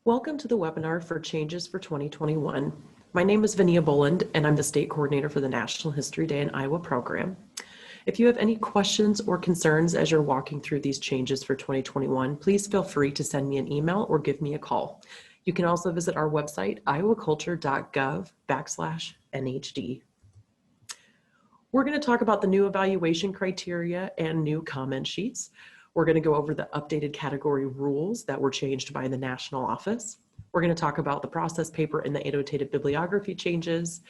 Welcome to the webinar for Changes for 2021. My name is Vinia Boland, and I'm the State Coordinator for the National History Day in Iowa program. If you have any questions or concerns as you're walking through these changes for 2021, please feel free to send me an email or give me a call. You can also visit our website, iowaculture.gov/NHD. We're going to talk about the new evaluation criteria and new comment sheets. We're going to go over the updated category rules that were changed by the national office. We're going to talk about the process paper and the annotated bibliography changes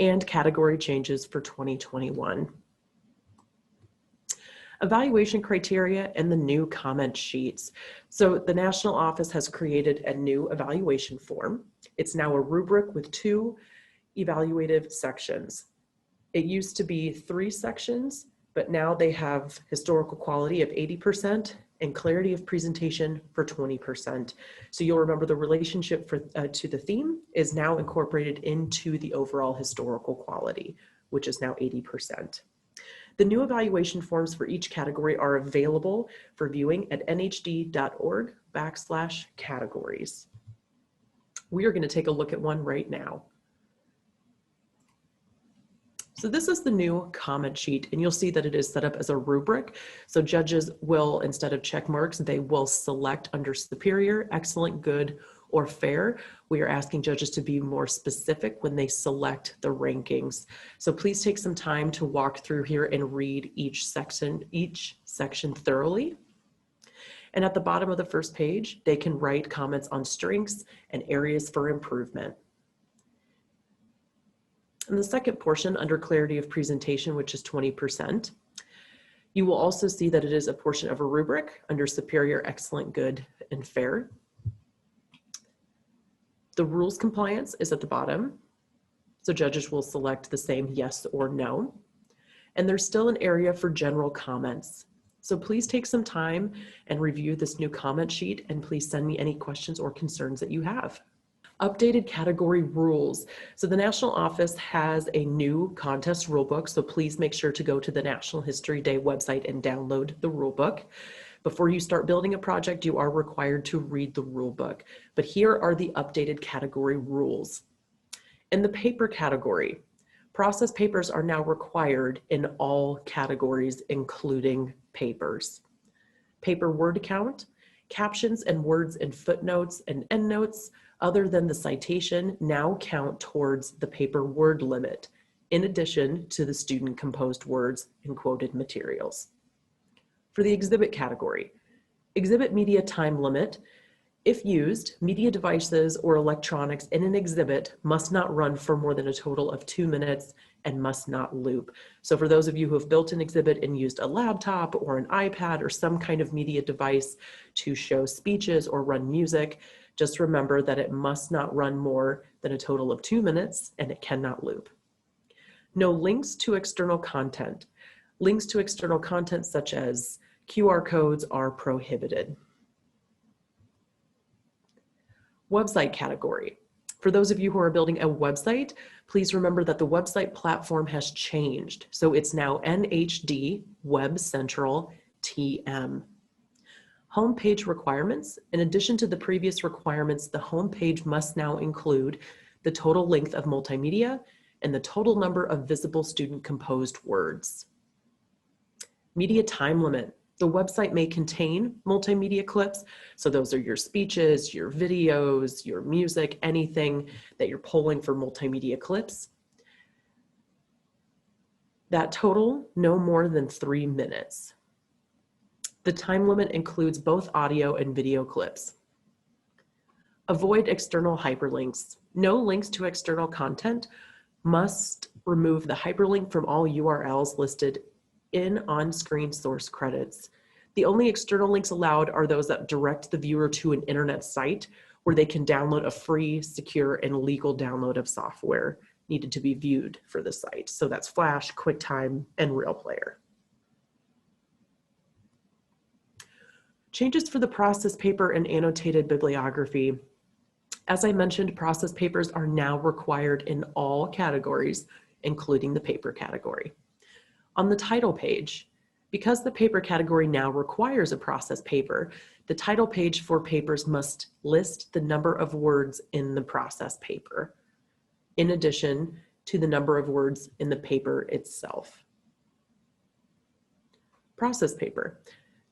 and category changes for 2021. Evaluation criteria and the new comment sheets. So the national office has created a new evaluation form. It's now a rubric with 2 evaluative sections. It used to be 3 sections, but now they have historical quality of 80% and clarity of presentation for 20%. So you'll remember the relationship to the theme is now incorporated into the overall historical quality, which is now 80%. The new evaluation forms for each category are available for viewing at nhd.org/categories. We are going to take a look at one right now. So this is the new comment sheet, and you'll see that it is set up as a rubric. So judges will, instead of check marks, they will select under superior, excellent, good, or fair. We are asking judges to be more specific when they select the rankings. So please take some time to walk through here and read each section thoroughly. And at the bottom of the first page, they can write comments on strengths and areas for improvement. In the second portion, under clarity of presentation, which is 20%, you will also see that it is a portion of a rubric under superior, excellent, good, and fair. The rules compliance is at the bottom, so judges will select the same yes or no. And there's still an area for general comments. So please take some time and review this new comment sheet, and please send me any questions or concerns that you have. Updated category rules. So the national office has a new contest rulebook, so please make sure to go to the National History Day website and download the rulebook. Before you start building a project, you are required to read the rulebook. But here are the updated category rules. In the paper category, process papers are now required in all categories, including papers. Paper word count, captions and words and footnotes and endnotes other than the citation now count towards the paper word limit, in addition to the student composed words and quoted materials. For the exhibit category, exhibit media time limit. If used, media devices or electronics in an exhibit must not run for more than a total of 2 minutes and must not loop. So for those of you who have built an exhibit and used a laptop or an iPad or some kind of media device to show speeches or run music, just remember that it must not run more than a total of 2 minutes and it cannot loop. No links to external content. Links to external content such as QR codes are prohibited. Website category. For those of you who are building a website, please remember that the website platform has changed. So it's now NHD Web Central TM. Homepage requirements. In addition to the previous requirements, the homepage must now include the total length of multimedia and the total number of visible student composed words. Media time limit. The website may contain multimedia clips. So those are your speeches, your videos, your music, anything that you're pulling for multimedia clips. That total, no more than 3 minutes. The time limit includes both audio and video clips. Avoid external hyperlinks. No links to external content. Must remove the hyperlink from all URLs listed in on-screen source credits. The only external links allowed are those that direct the viewer to an internet site where they can download a free, secure, and legal download of software needed to be viewed for the site. So that's Flash, QuickTime, and RealPlayer. Changes for the process paper and annotated bibliography. As I mentioned, process papers are now required in all categories, including the paper category. On the title page, Because the paper category now requires a process paper, the title page for papers must list the number of words in the process paper, in addition to the number of words in the paper itself. Process paper.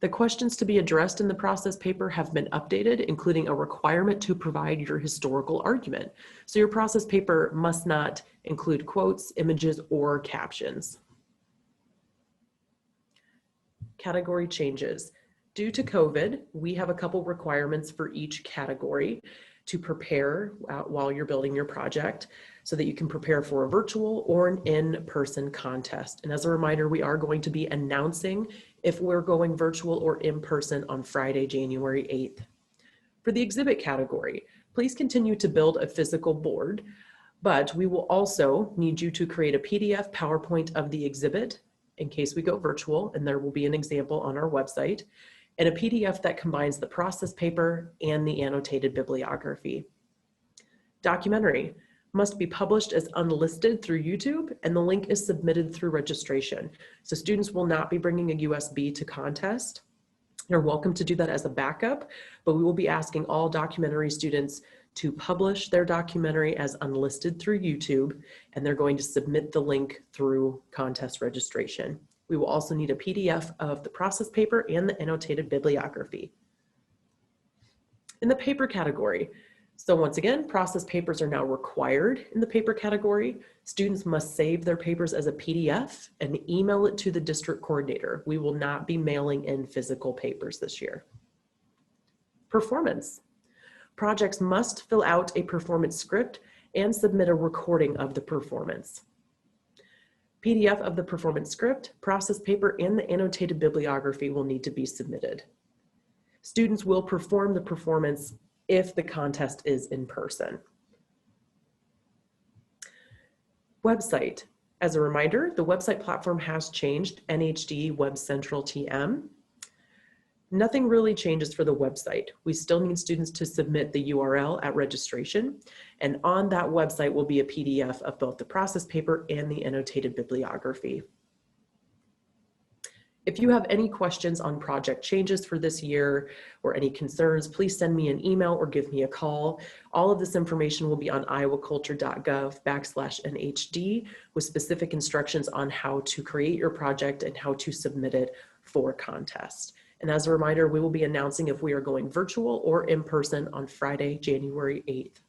The questions to be addressed in the process paper have been updated, including a requirement to provide your historical argument. So your process paper must not include quotes, images, or captions. Category changes. Due to COVID, we have a couple requirements for each category to prepare while you're building your project so that you can prepare for a virtual or an in-person contest. And as a reminder, we are going to be announcing if we're going virtual or in-person on Friday, January 8th. For the exhibit category, please continue to build a physical board, but we will also need you to create a PDF PowerPoint of the exhibit in case we go virtual, and there will be an example on our website, and a PDF that combines the process paper and the annotated bibliography. Documentary must be published as unlisted through YouTube, and the link is submitted through registration. So students will not be bringing a USB to contest. You're welcome to do that as a backup, but we will be asking all documentary students to publish their documentary as unlisted through YouTube, and they're going to submit the link through contest registration. We will also need a PDF of the process paper and the annotated bibliography. In the paper category, so once again, process papers are now required in the paper category. Students must save their papers as a PDF and email it to the district coordinator. We will not be mailing in physical papers this year. Performance. Projects must fill out a performance script and submit a recording of the performance. PDF of the performance script, process paper, and the annotated bibliography will need to be submitted. Students will perform the performance if the contest is in person. Website. As a reminder, the website platform has changed, NHD Web Central TM. Nothing really changes for the website. We still need students to submit the URL at registration, and on that website will be a PDF of both the process paper and the annotated bibliography. If you have any questions on project changes for this year or any concerns, please send me an email or give me a call. All of this information will be on iowaculture.gov/NHD with specific instructions on how to create your project and how to submit it for contest. And as a reminder, we will be announcing if we are going virtual or in person on Friday, January 8th.